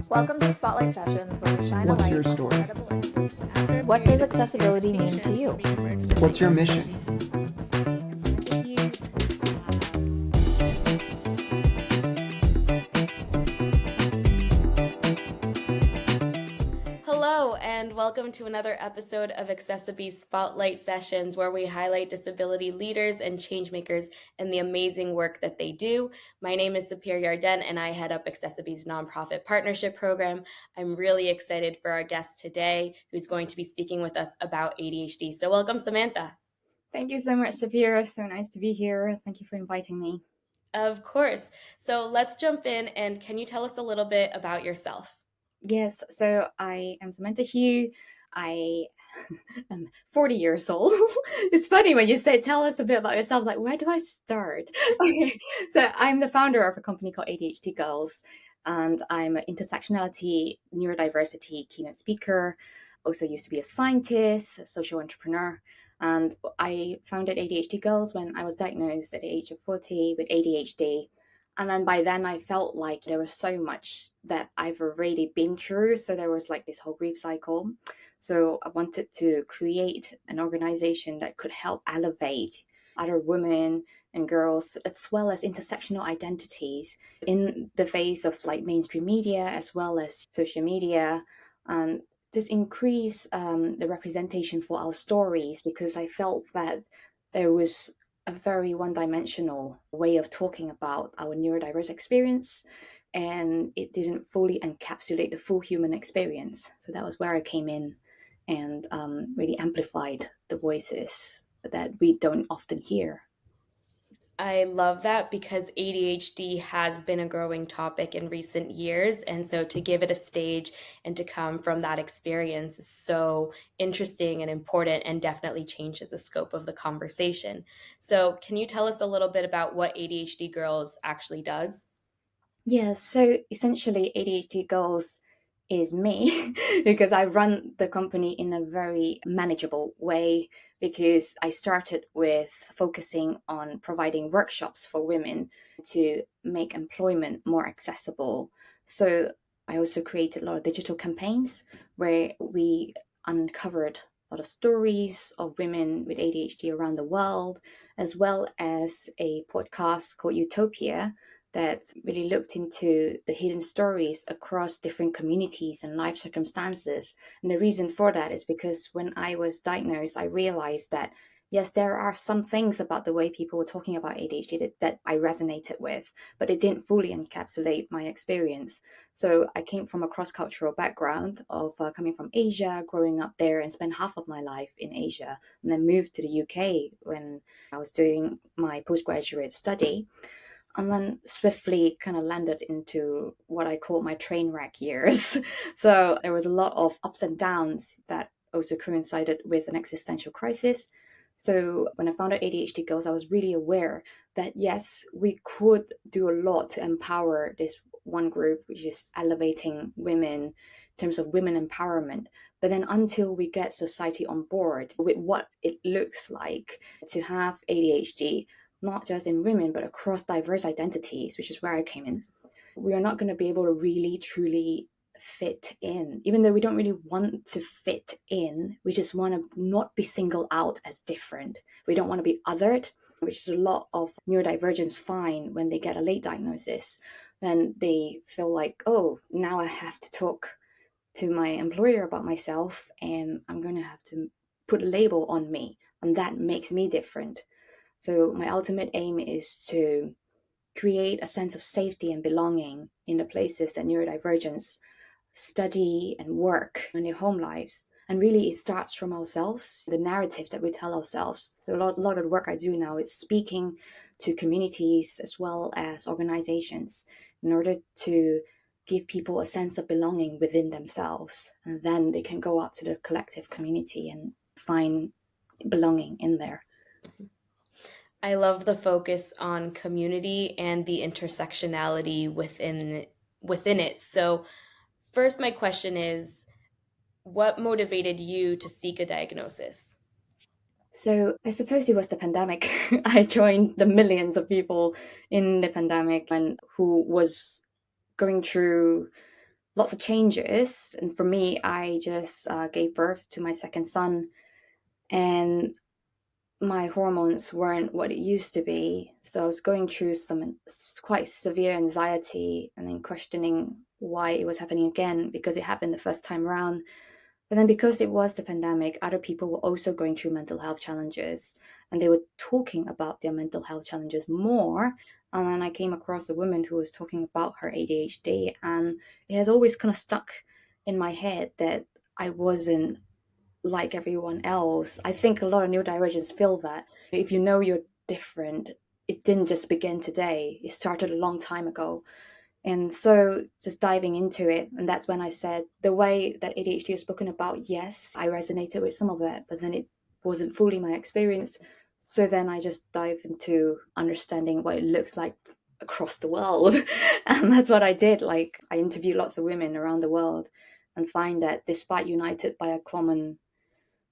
Welcome to Spotlight Sessions, where we shine a What's light your on story? incredible. What does accessibility mean to you? What's your mission? Hello, and welcome to another episode of accessiBe's Spotlight Sessions, where we highlight disability leaders and changemakers and the amazing work that they do. My name is Sapir Yarden, and I head up accessiBe's nonprofit partnership program. I'm really excited for our guest today, who's going to be speaking with us about ADHD. So welcome, Samantha. Thank you so much, Sapir. So nice to be here. Thank you for inviting me. Of course. So let's jump in, and can you tell us a little bit about yourself? Yes, so I am Samantha Hiew. I am 40 years old. It's funny when you say, tell us a bit about yourself, like, where do I start? Okay, so I'm the founder of a company called ADHD Girls, and I'm an intersectionality, neurodiversity keynote speaker. Also used to be a scientist, a social entrepreneur. And I founded ADHD Girls when I was diagnosed at the age of 40 with ADHD. And then by then I felt like there was so much that I've already been through. So there was like this whole grief cycle. So I wanted to create an organization that could help elevate other women and girls, as well as intersectional identities in the face of like mainstream media, as well as social media, and just increase the representation for our stories, because I felt that there was a very one-dimensional way of talking about our neurodiverse experience, and it didn't fully encapsulate the full human experience. So that was where I came in and really amplified the voices that we don't often hear. I love that because ADHD has been a growing topic in recent years. And so to give it a stage and to come from that experience is so interesting and important, and definitely changes the scope of the conversation. So can you tell us a little bit about what ADHD Girls actually does? Yes, so essentially ADHD Girls is me because I run the company in a very manageable way, because I started with focusing on providing workshops for women to make employment more accessible. So I also created a lot of digital campaigns where we uncovered a lot of stories of women with ADHD around the world, as well as a podcast called Utopia that really looked into the hidden stories across different communities and life circumstances. And the reason for that is because when I was diagnosed, I realized that, yes, there are some things about the way people were talking about ADHD that I resonated with, but it didn't fully encapsulate my experience. So I came from a cross-cultural background of coming from Asia, growing up there, and spent half of my life in Asia, and then moved to the UK when I was doing my postgraduate study, and then swiftly kind of landed into what I call my train wreck years. So there was a lot of ups and downs that also coincided with an existential crisis. So when I founded ADHD Girls, I was really aware that yes, we could do a lot to empower this one group, which is elevating women in terms of women empowerment. But then until we get society on board with what it looks like to have ADHD, not just in women, but across diverse identities, which is where I came in, we are not going to be able to really, truly fit in. Even though we don't really want to fit in, we just want to not be singled out as different. We don't want to be othered, which is a lot of neurodivergents find when they get a late diagnosis. Then they feel like, oh, now I have to talk to my employer about myself, and I'm going to have to put a label on me, and that makes me different. So my ultimate aim is to create a sense of safety and belonging in the places that neurodivergents study and work in their home lives. And really it starts from ourselves, the narrative that we tell ourselves. So a lot of the work I do now is speaking to communities as well as organizations in order to give people a sense of belonging within themselves. And then they can go out to the collective community and find belonging in there. I love the focus on community and the intersectionality within it. So first, my question is, what motivated you to seek a diagnosis? So I suppose it was the pandemic. I joined the millions of people in the pandemic and who was going through lots of changes. And for me, I just gave birth to my second son, and my hormones weren't what it used to be. So I was going through some quite severe anxiety and then questioning why it was happening again, because it happened the first time around. But then because it was the pandemic, other people were also going through mental health challenges, and they were talking about their mental health challenges more. And then I came across a woman who was talking about her ADHD, and it has always kind of stuck in my head that I wasn't like everyone else. I think a lot of neurodivergents feel that. If you know you're different, it didn't just begin today, it started a long time ago. And so just diving into it, and that's when I said the way that ADHD is spoken about, yes, I resonated with some of it, but then it wasn't fully my experience. So then I just dive into understanding what it looks like across the world. And that's what I did. Like, I interviewed lots of women around the world and find that despite united by a common,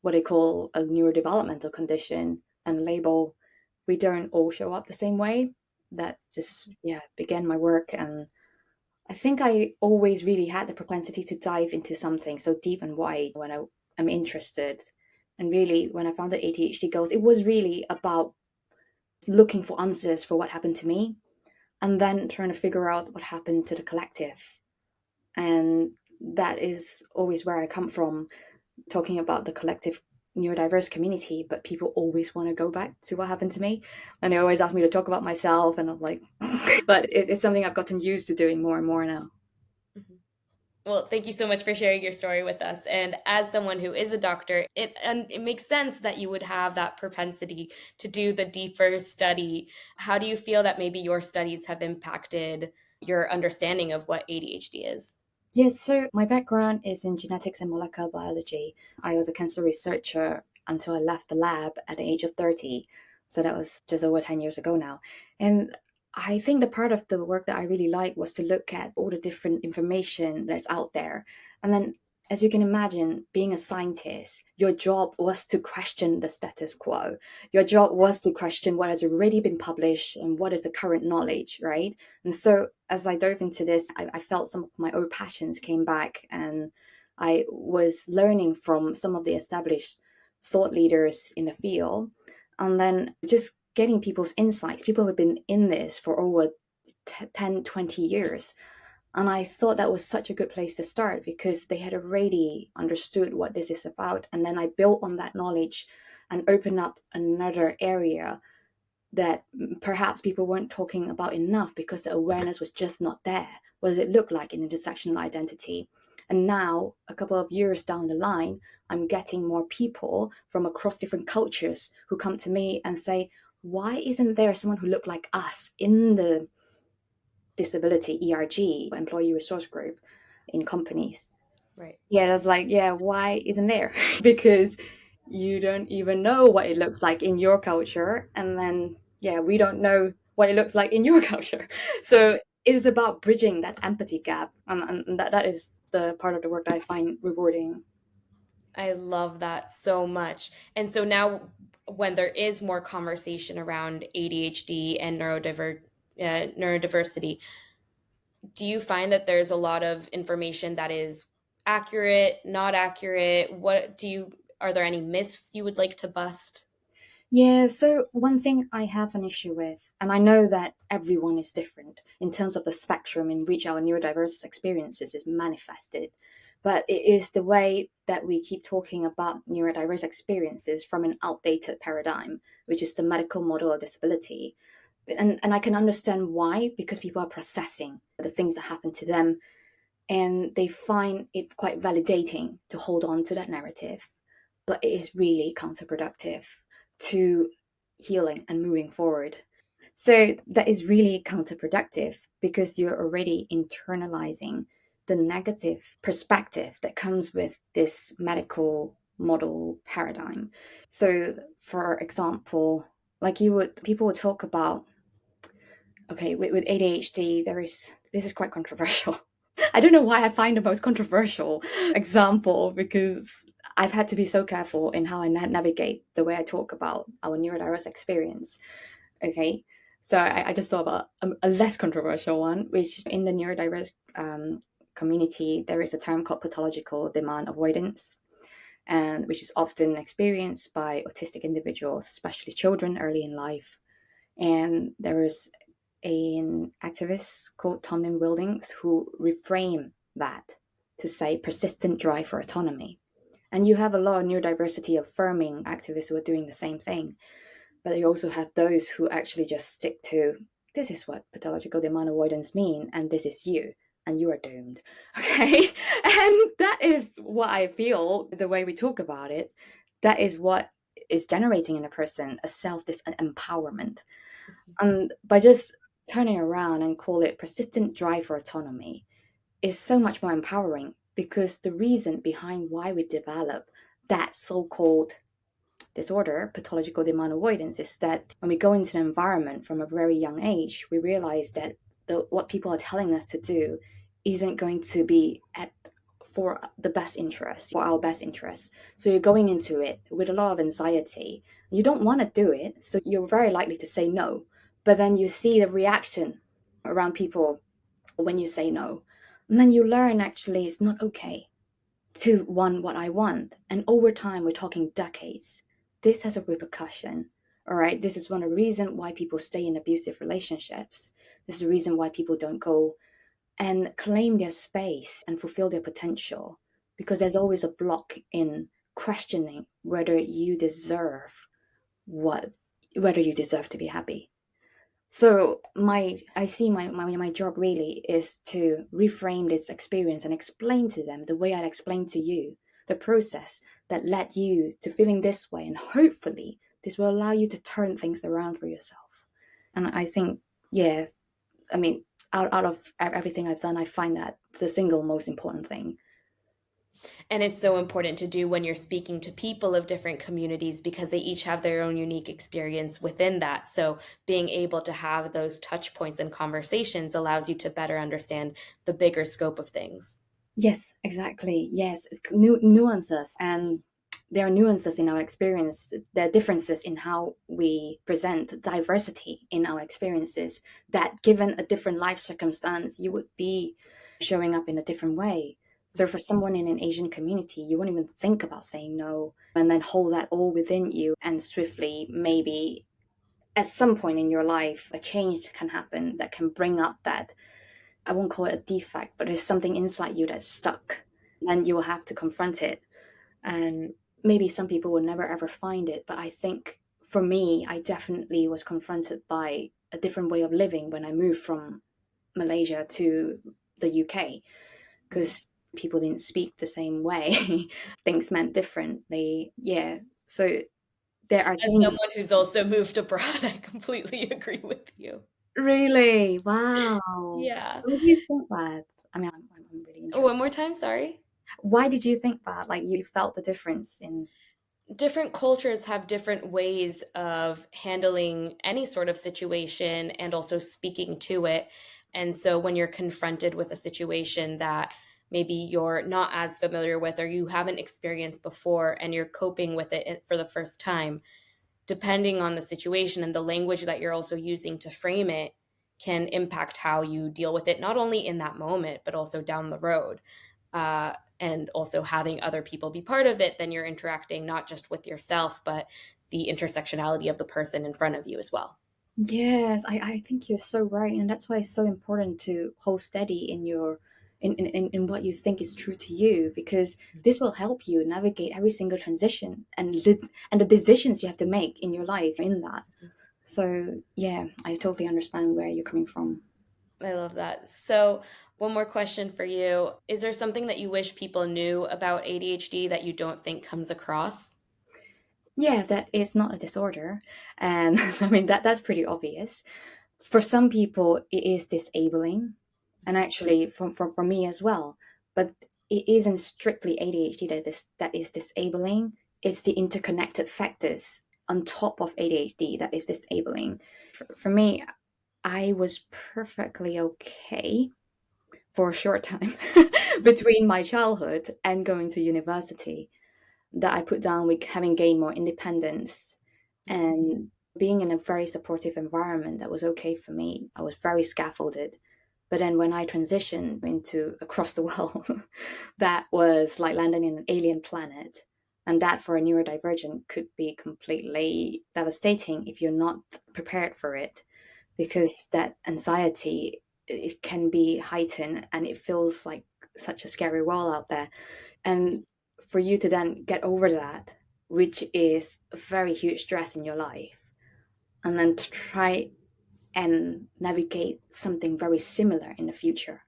what they call a neurodevelopmental condition and label, we don't all show up the same way. That just, yeah, began my work. And I think I always really had the propensity to dive into something so deep and wide when am interested. And really, when I founded ADHD Girls, it was really about looking for answers for what happened to me and then trying to figure out what happened to the collective. And that is always where I come from, talking about the collective neurodiverse community, but people always want to go back to what happened to me. And they always ask me to talk about myself, and I'm like, but it's something I've gotten used to doing more and more now. Mhm. Well, thank you so much for sharing your story with us. And as someone who is a doctor, it makes sense that you would have that propensity to do the deeper study. How do you feel that maybe your studies have impacted your understanding of what ADHD is? Yes, so my background is in genetics and molecular biology. I was a cancer researcher until I left the lab at the age of 30. So that was just over 10 years ago now. And I think the part of the work that I really liked was to look at all the different information that's out there. And then, as you can imagine, being a scientist, your job was to question the status quo. Your job was to question what has already been published and what is the current knowledge, right? And so as I dove into this, I felt some of my old passions came back, and I was learning from some of the established thought leaders in the field. And then just getting people's insights, people who have been in this for over 10, 20 years. And I thought that was such a good place to start because they had already understood what this is about. And then I built on that knowledge and opened up another area that perhaps people weren't talking about enough because the awareness was just not there. What does it look like in intersectional identity? And now, a couple of years down the line, I'm getting more people from across different cultures who come to me and say, why isn't there someone who looked like us in the disability ERG, employee resource group, in companies? Right. Yeah, that's like, yeah, why isn't there? Because you don't even know what it looks like in your culture. And then, yeah, we don't know what it looks like in your culture. So it is about bridging that empathy gap. And that is the part of the work that I find rewarding. I love that so much. And so now, when there is more conversation around ADHD and neurodiversity, do you find that there's a lot of information that is accurate, not accurate? Are there any myths you would like to bust? Yeah, so one thing I have an issue with, and I know that everyone is different in terms of the spectrum in which our neurodiverse experiences is manifested, but it is the way that we keep talking about neurodiverse experiences from an outdated paradigm, which is the medical model of disability. And I can understand why, because people are processing the things that happen to them, and they find it quite validating to hold on to that narrative, but it is really counterproductive to healing and moving forward. So that is really counterproductive because you're already internalizing the negative perspective that comes with this medical model paradigm. So for example, like people would talk about, okay, with ADHD, this is quite controversial. I don't know why I find the most controversial example, because I've had to be so careful in how I navigate the way I talk about our neurodiverse experience. Okay, So I just thought about a less controversial one, which in the neurodiverse community, there is a term called pathological demand avoidance, and which is often experienced by autistic individuals, especially children early in life. And there is an activist called Tomlin Wildings who reframe that to say persistent drive for autonomy. And you have a lot of neurodiversity affirming activists who are doing the same thing. But you also have those who actually just stick to this is what pathological demand avoidance mean, and this is you, and you are doomed. Okay. And that is what I feel the way we talk about it. That is what is generating in a person a self empowerment. And by just turning around and call it persistent drive for autonomy is so much more empowering because the reason behind why we develop that so-called disorder, pathological demand avoidance, is that when we go into an environment from a very young age, we realize that what people are telling us to do isn't going to be for the best interest, for our best interest. So you're going into it with a lot of anxiety. You don't want to do it, so you're very likely to say no. But then you see the reaction around people when you say no. And then you learn actually it's not okay to want what I want. And over time, we're talking decades. This has a repercussion. All right. This is one of the reasons why people stay in abusive relationships. This is the reason why people don't go and claim their space and fulfill their potential, because there's always a block in questioning whether you deserve what, whether you deserve to be happy. So I see my job really is to reframe this experience and explain to them the way I'd explain to you the process that led you to feeling this way, and hopefully this will allow you to turn things around for yourself. And I think, yeah, I mean, out of everything I've done, I find that the single most important thing. And it's so important to do when you're speaking to people of different communities because they each have their own unique experience within that. So being able to have those touch points and conversations allows you to better understand the bigger scope of things. Yes, exactly. Yes, nuances, and there are nuances in our experience. There are differences in how we present diversity in our experiences. That, given a different life circumstance, you would be showing up in a different way. So, for someone in an Asian community, you won't even think about saying no, and then hold that all within you, and swiftly, maybe at some point in your life, a change can happen that can bring up that, I won't call it a defect, but there's something inside you that's stuck. Then you will have to confront it. And maybe some people will never ever find it. But I think for me, I definitely was confronted by a different way of living when I moved from Malaysia to the UK, because people didn't speak the same way. Things meant differently. Yeah. So there are As changes. someone who's also moved abroad, I completely agree with you. Really? Wow. Yeah. Why do you think that? I mean, I'm really One interested. more time, sorry. Why did you think that? Like you felt the difference in. Different cultures have different ways of handling any sort of situation and also speaking to it. And so when you're confronted with a situation that maybe you're not as familiar with or you haven't experienced before and you're coping with it for the first time, depending on the situation and the language that you're also using to frame it can impact how you deal with it, not only in that moment, but also down the road. And also having other people be part of it, then you're interacting not just with yourself, but the intersectionality of the person in front of you as well. Yes, I think you're so right. And that's why it's so important to hold steady in your in what you think is true to you, because this will help you navigate every single transition and and the decisions you have to make in your life in that. So yeah, I totally understand where you're coming from. I love that. So, one more question for you. Is there something that you wish people knew about ADHD that you don't think comes across? Yeah, that is not a disorder. And I mean that's pretty obvious. For some people it is disabling, and actually for me as well. But it isn't strictly ADHD that is disabling. It's the interconnected factors on top of ADHD that is disabling. For me, I was perfectly okay for a short time between my childhood and going to university, that I put down with having gained more independence and being in a very supportive environment that was okay for me. I was very scaffolded. But then when I transitioned into across the world, that was like landing in an alien planet. And that for a neurodivergent could be completely devastating if you're not prepared for it, because that anxiety, it can be heightened and it feels like such a scary world out there. And for you to then get over that, which is a very huge stress in your life, and then to try and navigate something very similar in the future,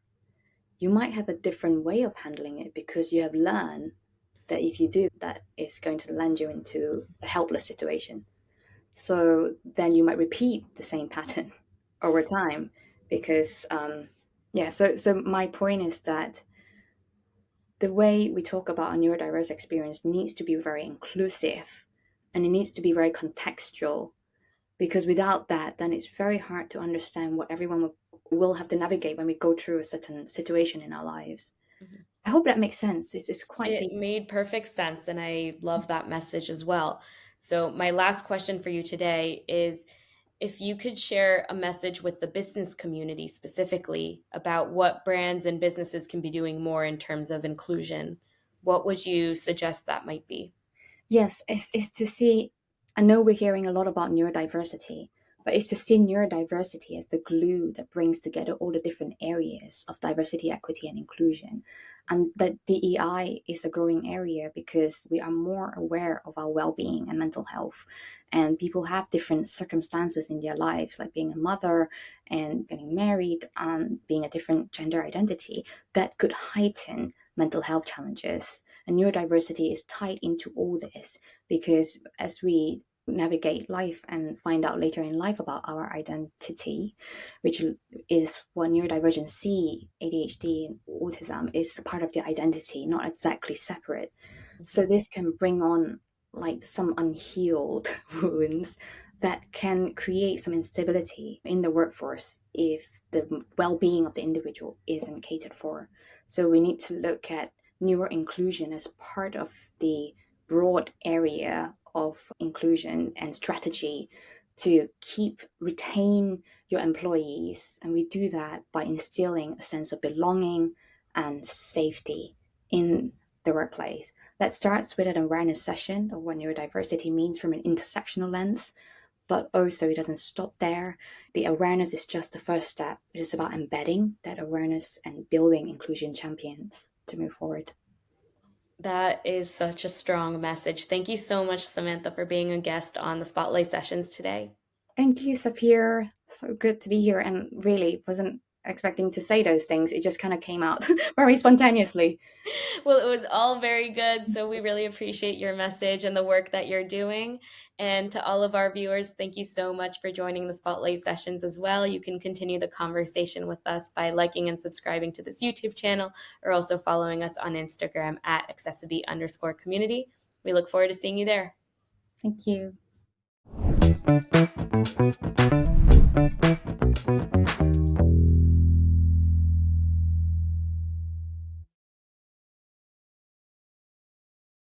you might have a different way of handling it because you have learned that if you do that, it's going to land you into a helpless situation. So then you might repeat the same pattern over time because, so my point is that the way we talk about a neurodiverse experience needs to be very inclusive, and it needs to be very contextual, because without that, then it's very hard to understand what everyone will have to navigate when we go through a certain situation in our lives. Mm-hmm. I hope that makes sense. It's quite deep. It made perfect sense, and I love that message as well. So my last question for you today is, if you could share a message with the business community specifically about what brands and businesses can be doing more in terms of inclusion, what would you suggest that might be? Yes, it's to see, I know we're hearing a lot about neurodiversity, but it's to see neurodiversity as the glue that brings together all the different areas of diversity, equity, and inclusion. And that DEI is a growing area because we are more aware of our well-being and mental health. And people have different circumstances in their lives, like being a mother and getting married and being a different gender identity, that could heighten mental health challenges. And neurodiversity is tied into all this because as we navigate life and find out later in life about our identity, which is what neurodivergent C, ADHD, and autism is part of the identity, not exactly separate. So this can bring on like some unhealed wounds that can create some instability in the workforce if the well-being of the individual isn't catered for. So we need to look at neuroinclusion as part of the broad area of inclusion and strategy to retain your employees. And we do that by instilling a sense of belonging and safety in the workplace. That starts with an awareness session of what neurodiversity means from an intersectional lens, but also it doesn't stop there. The awareness is just the first step. It is about embedding that awareness and building inclusion champions to move forward. That is such a strong message. Thank you so much, Samantha, for being a guest on the Spotlight Sessions today. Thank you, Sapir. So good to be here, and really wasn't expecting to say those things. It just kind of came out very spontaneously. Well, it was all very good. So we really appreciate your message and the work that you're doing. And to all of our viewers, thank you so much for joining the Spotlight Sessions as well. You can continue the conversation with us by liking and subscribing to this YouTube channel, or also following us on Instagram at accessiBe_community. We look forward to seeing you there. Thank you.